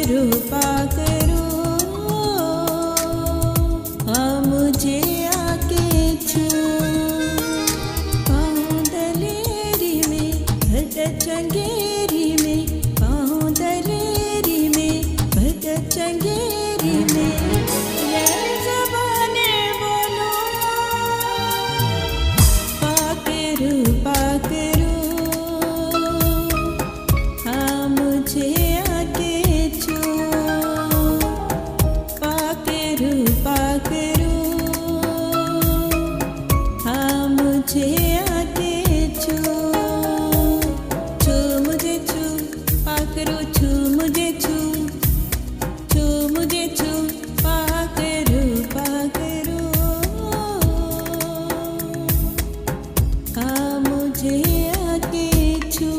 करो हाँ मुझे आके छू पाँव दलेरी में भट चंगेरी में पाँव दलेरी में भट चंगेरी में ये ज़बाने बोलो पाकरू हाँ मुझे आके छू पाकरू हाँ मुझे आके छू छू मुझे छू पाकरू छू मुझे छू छू मुझे छू पाकरू हाँ मुझे आके छू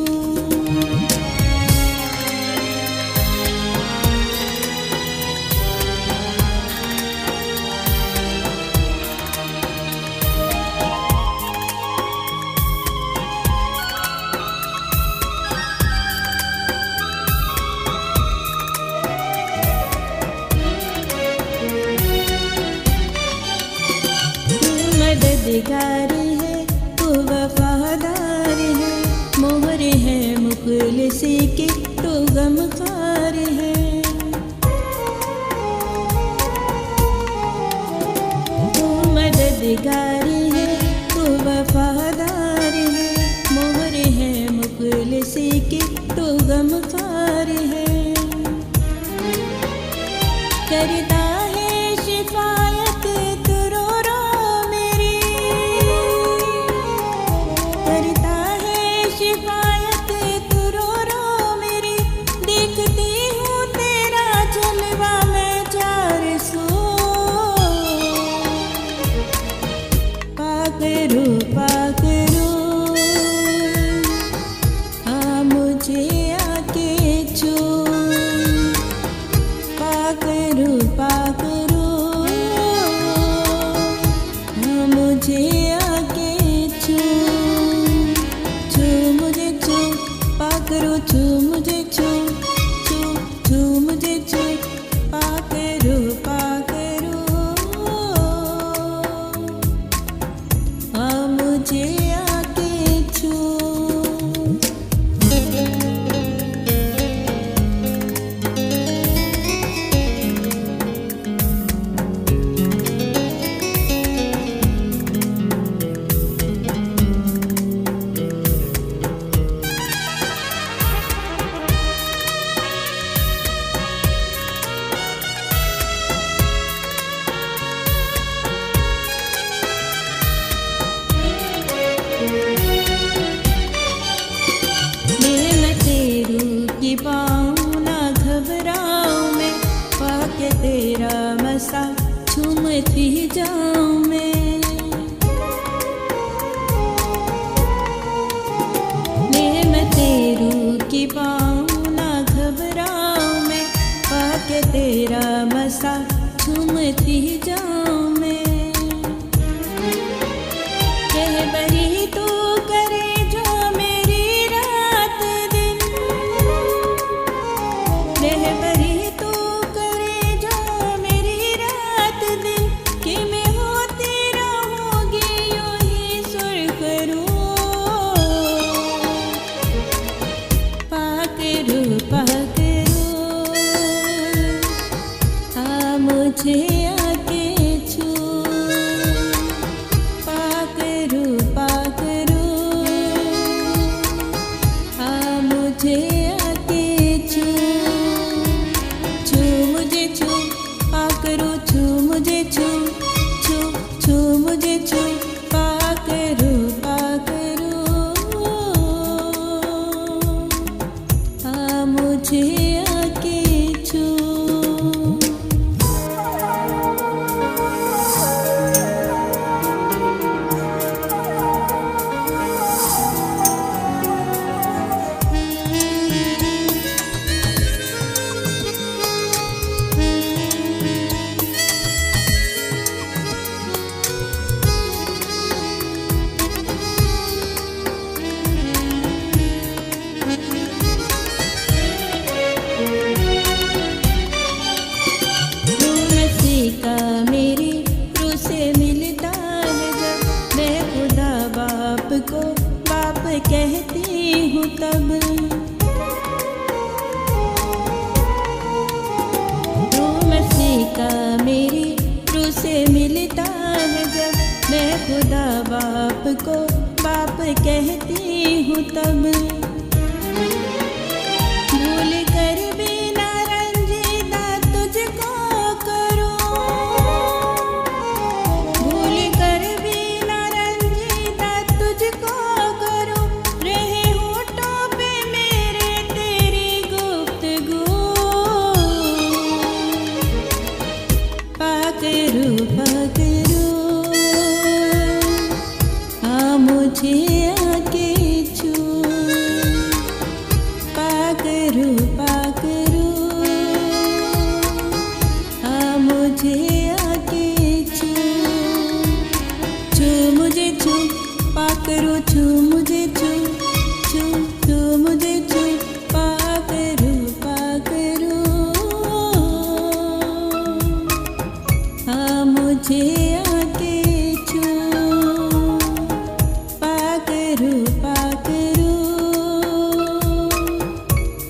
मददगार है तू वफादार है मोहर है मुखलिसी की तू गमखार है तू मददगार है तू वफादार है मोहर है मुखलिसी की तू गमखार है करता है शिफायत तू रो रो मेरी करता है शिफायत तू रो रो मेरी देखती हूँ तेरा जलवा मैं चार सो पाकरू हाँ मुझे आके छू पाकरू हाँ मुझे आके छू छू मुझे छू पाकरू छू मुझे छू छू छू मुझे छू पाकरू हाँ मुझे आके छू पाऊँ ना घबराऊँ मैं पाके तेरा मसा झूमती जाऊँ मैं तेरू की पाऊँ ना घबराऊँ मैं पाके तेरा मसा झूमती जाऊँ मैं कह बरी तू करे जो मेरी रात दिन रहबरी तू करे जो मेरी रात दिन कि मैं होती रहूँगी यूं ही सुरखरू पाकरू हाँ मुझे आके छू पाकरू हाँ मुझे आके छू छू मुझे छू पाकरू छू मुझे छू छू छू मुझे छू पाकरू हाँ मुझे आके छू को बाप कहती हूँ तब। भूल कर भी ना रंजीदा तुझको करूँ, भूल कर भी ना रंजीदा तुझको करूँ। रहे होठों पे मेरे तेरी गुफ्तगू, पाकरू पाकरू आ मुझे आके छू, पाकरू पाकरू आ मुझे आके छू। छू मुझे छू पाकरू, छू मुझे छू, छू छू मुझे छू, पाकरू पाकरू आ मुझे आके छू, पाकरू पाकरू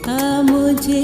आ मुझे